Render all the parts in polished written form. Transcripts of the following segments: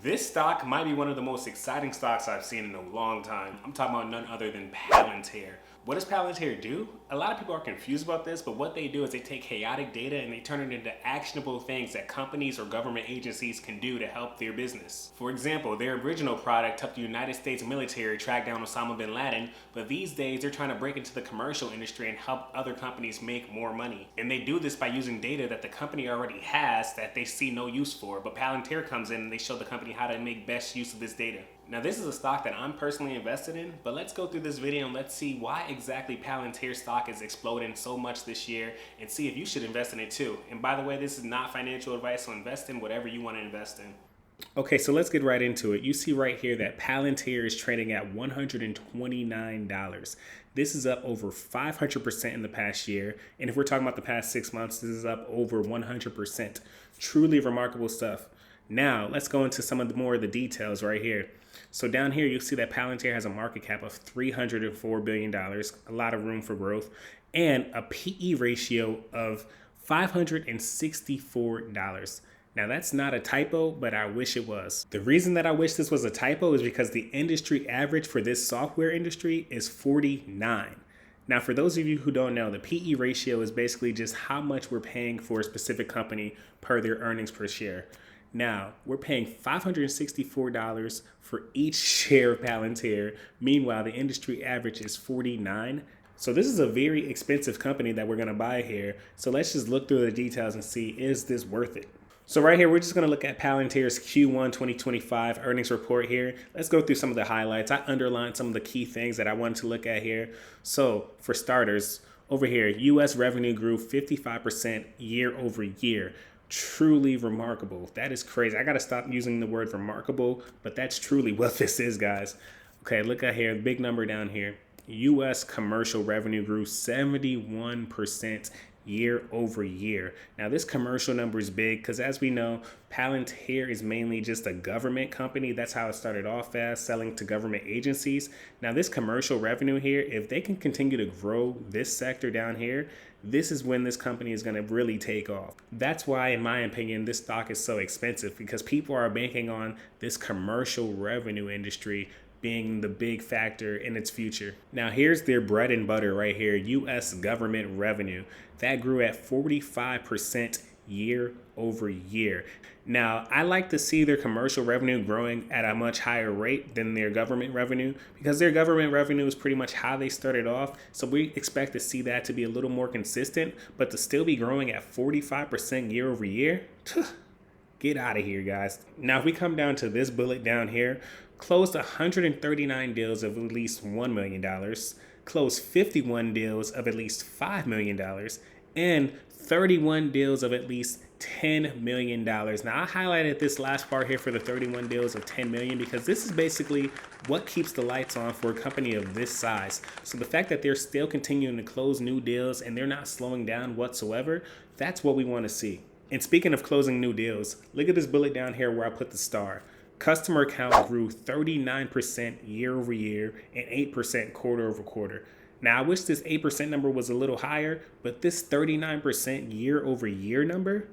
This stock might be one of the most exciting stocks I've seen in a long time. I'm talking about none other than Palantir. What does Palantir do? A lot of people are confused about this, but what they do is they take chaotic data and they turn it into actionable things that companies or government agencies can do to help their business. For example, their original product helped the United States military track down Osama bin Laden, but these days they're trying to break into the commercial industry and help other companies make more money. And they do this by using data that the company already has that they see no use for, but Palantir comes in and they show the company how to make best use of this data. Now this is a stock that I'm personally invested in, but let's go through this video and let's see why exactly Palantir stock is exploding so much this year and see if you should invest in it too. And by the way, this is not financial advice, so invest in whatever you want to invest in. Okay, so let's get right into it. You see right here that Palantir is trading at $129. This is up over 500% in the past year. And if we're talking about the past 6 months, this is up over 100%. Truly remarkable stuff. Now, let's go into some of the more of the details right here. So down here, you'll see that Palantir has a market cap of $304 billion, a lot of room for growth, and a PE ratio of $564. Now that's not a typo, but I wish it was. The reason that I wish this was a typo is because the industry average for this software industry is 49. Now, for those of you who don't know, the PE ratio is basically just how much we're paying for a specific company per their earnings per share. Now, we're paying $564 for each share of Palantir. Meanwhile, the industry average is 49. So this is a very expensive company that we're going to buy here. So let's just look through the details and see, is this worth it? So right here, we're just going to look at Palantir's Q1 2025 earnings report here. Let's go through some of the highlights. I underlined some of the key things that I wanted to look at here. So for starters, over here, U.S. revenue grew 55% year over year. Truly remarkable. That is crazy. I got to stop using the word remarkable, but that's truly what this is, guys. Okay, look at here, the big number down here. U.S. commercial revenue grew 71% year over year. Now this commercial number is big because, as we know, Palantir is mainly just a government company. That's how it started off as, selling to government agencies. Now this commercial revenue here, if they can continue to grow this sector down here, this is when this company is going to really take off. That's why, in my opinion, this stock is so expensive, because people are banking on this commercial revenue industry being the big factor in its future. Now here's their bread and butter right here, U.S. government revenue. That grew at 45% year over year. Now, I like to see their commercial revenue growing at a much higher rate than their government revenue, because their government revenue is pretty much how they started off. So we expect to see that to be a little more consistent, but to still be growing at 45% year over year, get out of here, guys. Now, if we come down to this bullet down here, closed 139 deals of at least $1 million, closed 51 deals of at least $5 million, and 31 deals of at least $10 million. Now, I highlighted this last part here for the 31 deals of $10 million because this is basically what keeps the lights on for a company of this size. So the fact that they're still continuing to close new deals and they're not slowing down whatsoever, that's what we want to see. And speaking of closing new deals, look at this bullet down here where I put the star. Customer count grew 39% year over year and 8% quarter over quarter. Now, I wish this 8% number was a little higher, but this 39% year over year number,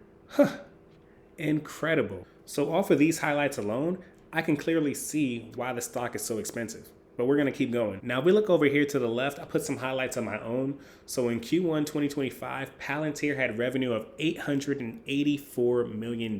incredible. So off of these highlights alone, I can clearly see why the stock is so expensive. But we're going to keep going. Now, if we look over here to the left, I put some highlights on my own. So in Q1 2025, Palantir had revenue of $884 million.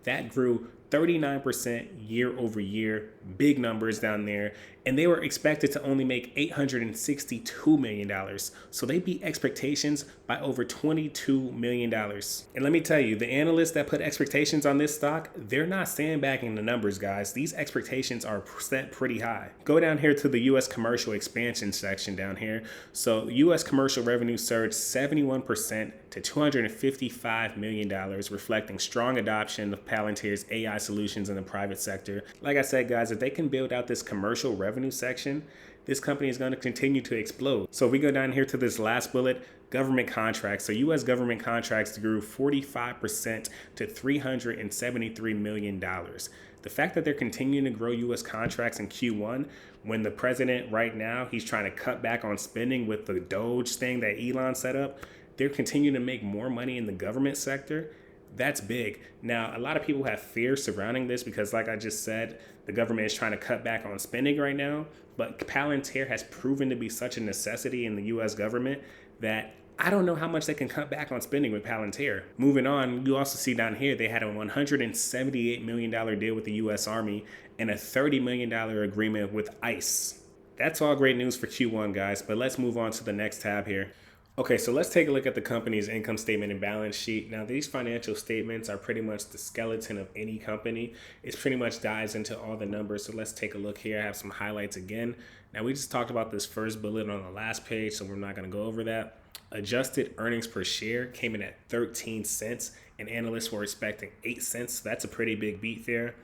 That grew 39% year over year, big numbers down there. And they were expected to only make $862 million. So they beat expectations by over $22 million. And let me tell you, the analysts that put expectations on this stock, they're not sandbagging the numbers, guys. These expectations are set pretty high. Go down here to the U.S. commercial expansion section down here. So U.S. commercial revenue surged 71% to $255 million, reflecting strong adoption of Palantir's AI solutions in the private sector. Like I said, guys, if they can build out this commercial revenue section, this company is going to continue to explode. So if we go down here to this last bullet, government contracts. So U.S. government contracts grew 45% to $373 million. The fact that they're continuing to grow U.S. contracts in Q1, when the president right now, he's trying to cut back on spending with the Doge thing that Elon set up, they're continuing to make more money in the government sector. That's big. Now, a lot of people have fear surrounding this because, like I just said, the government is trying to cut back on spending right now. But Palantir has proven to be such a necessity in the US government that I don't know how much they can cut back on spending with Palantir. Moving on, you also see down here they had a $178 million deal with the US Army and a $30 million agreement with ICE. That's all great news for Q1, guys, but let's move on to the next tab here. Okay, so let's take a look at the company's income statement and balance sheet. Now, these financial statements are pretty much the skeleton of any company. It pretty much dives into all the numbers. So let's take a look here. I have some highlights again. Now, we just talked about this first bullet on the last page, so we're not going to go over that. Adjusted earnings per share came in at 13 cents, and analysts were expecting 8 cents. So that's a pretty big beat there.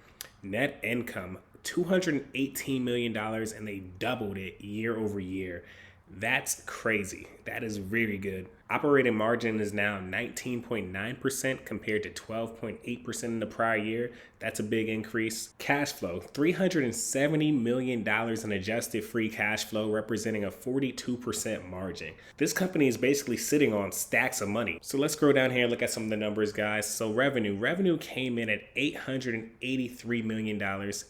Net income, $218 million, and they doubled it year over year. That's crazy. That is really good. Operating margin is now 19.9% compared to 12.8% in the prior year. That's a big increase. Cash flow, $370 million in adjusted free cash flow, representing a 42% margin. This company is basically sitting on stacks of money. So let's scroll down here and look at some of the numbers, guys. So revenue came in at $883 million.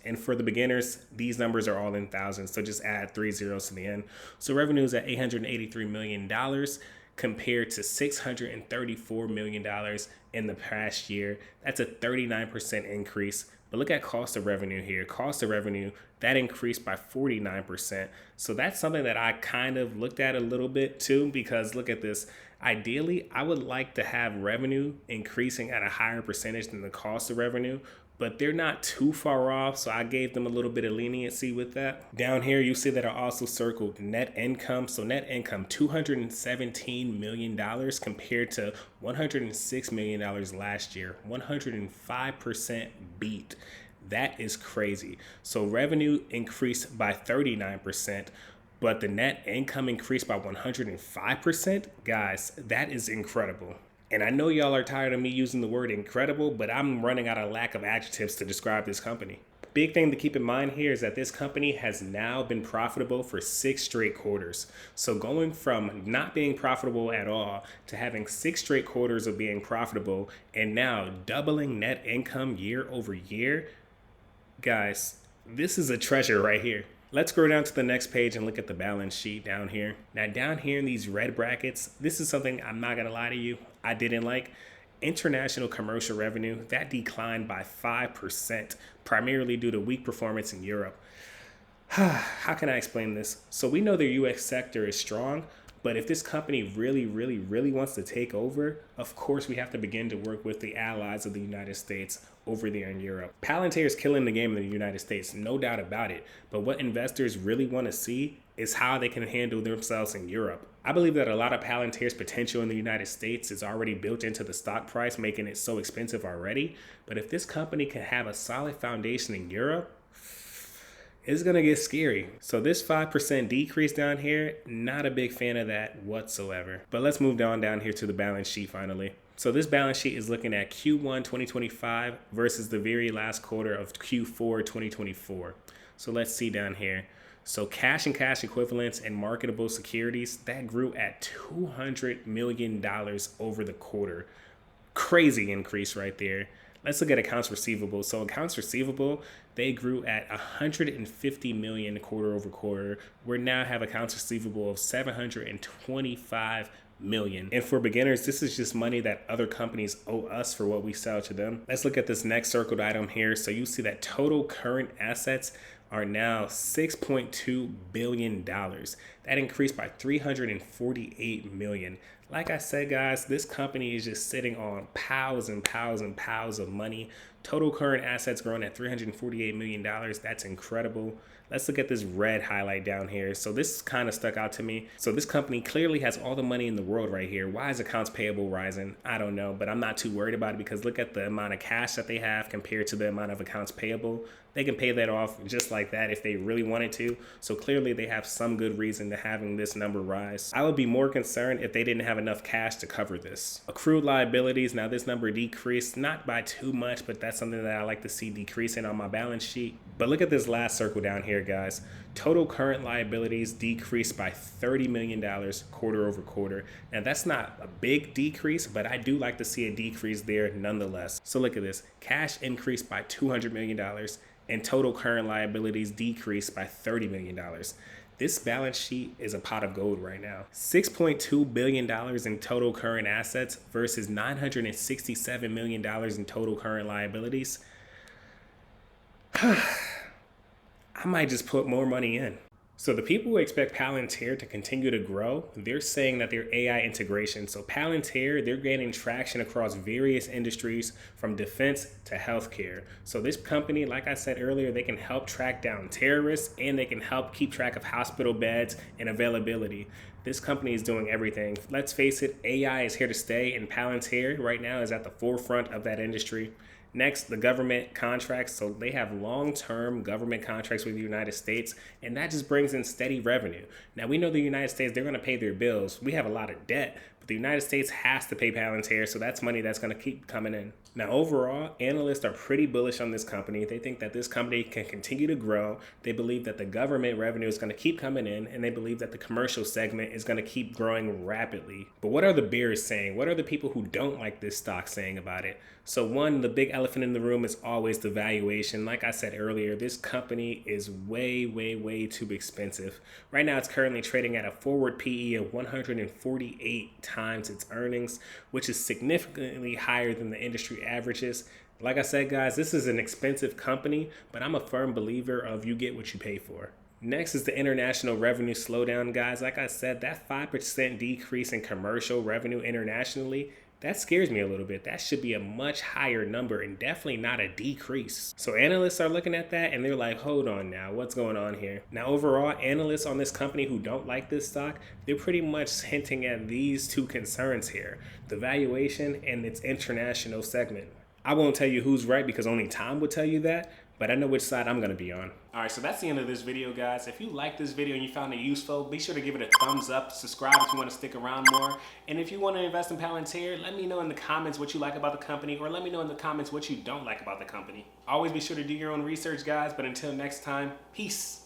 And for the beginners, these numbers are all in thousands. So just add 3 zeros to the end. So revenue is at $883 million. Compared to $634 million in the past year. That's a 39% increase. But look at cost of revenue here. Cost of revenue, that increased by 49%. So that's something that I kind of looked at a little bit too, because look at this. Ideally, I would like to have revenue increasing at a higher percentage than the cost of revenue, but they're not too far off, so I gave them a little bit of leniency with that. Down here, you see that I also circled net income. So net income, $217 million compared to $106 million last year, 105% beat. That is crazy. So revenue increased by 39%, but the net income increased by 105%. Guys, that is incredible. And I know y'all are tired of me using the word incredible, but I'm running out of lack of adjectives to describe this company. Big thing to keep in mind here is that this company has now been profitable for 6 straight quarters. So going from not being profitable at all to having 6 straight quarters of being profitable and now doubling net income year over year, guys, this is a treasure right here. Let's go down to the next page and look at the balance sheet down here. Now down here in these red brackets, this is something I'm not gonna lie to you, I didn't like. International commercial revenue, that declined by 5%, primarily due to weak performance in Europe. How can I explain this? So we know the US sector is strong, but if this company really wants to take over, of course we have to begin to work with the allies of the United States over there in Europe. Palantir is killing the game in the United States, no doubt about it. But what investors really want to see is how they can handle themselves in Europe. I believe that a lot of Palantir's potential in the United States is already built into the stock price, making it so expensive already. But if this company can have a solid foundation in Europe, it's gonna get scary. So this 5% decrease down here, not a big fan of that whatsoever. But let's move down here to the balance sheet finally. So this balance sheet is looking at Q1 2025 versus the very last quarter of Q4 2024. So let's see down here. So cash and cash equivalents and marketable securities, that grew at $200 million over the quarter. Crazy increase right there. Let's look at accounts receivable. So accounts receivable, they grew at 150 million quarter over quarter. We now have accounts receivable of 725 million. And for beginners, this is just money that other companies owe us for what we sell to them. Let's look at this next circled item here. So you see that total current assets are now $6.2 billion. That increased by 348 million. Like I said, guys, this company is just sitting on piles and piles and piles of money. Total current assets growing at $348 million. That's incredible. Let's look at this red highlight down here. So this kind of stuck out to me. So this company clearly has all the money in the world right here. Why is accounts payable rising? I don't know, but I'm not too worried about it because look at the amount of cash that they have compared to the amount of accounts payable. They can pay that off just like that if they really wanted to. So clearly they have some good reason to having this number rise. I would be more concerned if they didn't have have enough cash to cover this. Accrued liabilities, now this number decreased, not by too much, but that's something that I like to see decreasing on my balance sheet. But look at this last circle down here, guys. Total current liabilities decreased by $30 million quarter over quarter. Now that's not a big decrease, but I do like to see a decrease there nonetheless. So look at this, cash increased by $200 million and total current liabilities decreased by $30 million. This balance sheet is a pot of gold right now. $6.2 billion in total current assets versus $967 million in total current liabilities. I might just put more money in. So the people who expect Palantir to continue to grow, they're saying that they're AI integration. So Palantir, they're gaining traction across various industries from defense to healthcare. So this company, like I said earlier, they can help track down terrorists and they can help keep track of hospital beds and availability. This company is doing everything. Let's face it, AI is here to stay, and Palantir right now is at the forefront of that industry. Next, the government contracts. So they have long-term government contracts with the United States, and that just brings in steady revenue. Now, we know the United States, they're going to pay their bills. We have a lot of debt, but the United States has to pay Palantir, so that's money that's going to keep coming in. Now, overall, analysts are pretty bullish on this company. They think that this company can continue to grow. They believe that the government revenue is going to keep coming in, and they believe that the commercial segment is going to keep growing rapidly. But what are the bears saying? What are the people who don't like this stock saying about it? So one, the big elephant in the room is always the valuation. Like I said earlier, this company is way, way, way too expensive. Right now, it's currently trading at a forward PE of 148 times its earnings, which is significantly higher than the industry averages. Like I said, guys, this is an expensive company, but I'm a firm believer of you get what you pay for. Next is the international revenue slowdown, guys. Like I said, that 5% decrease in commercial revenue internationally, that scares me a little bit. That should be a much higher number and definitely not a decrease. So analysts are looking at that and they're like, hold on now, what's going on here? Now, overall, analysts on this company who don't like this stock, they're pretty much hinting at these two concerns here: the valuation and its international segment. I won't tell you who's right because only time will tell you that, but I know which side I'm going to be on. All right, so that's the end of this video, guys. If you liked this video and you found it useful, be sure to give it a thumbs up, subscribe if you want to stick around more. And if you want to invest in Palantir, let me know in the comments what you like about the company, or let me know in the comments what you don't like about the company. Always be sure to do your own research, guys, but until next time, peace.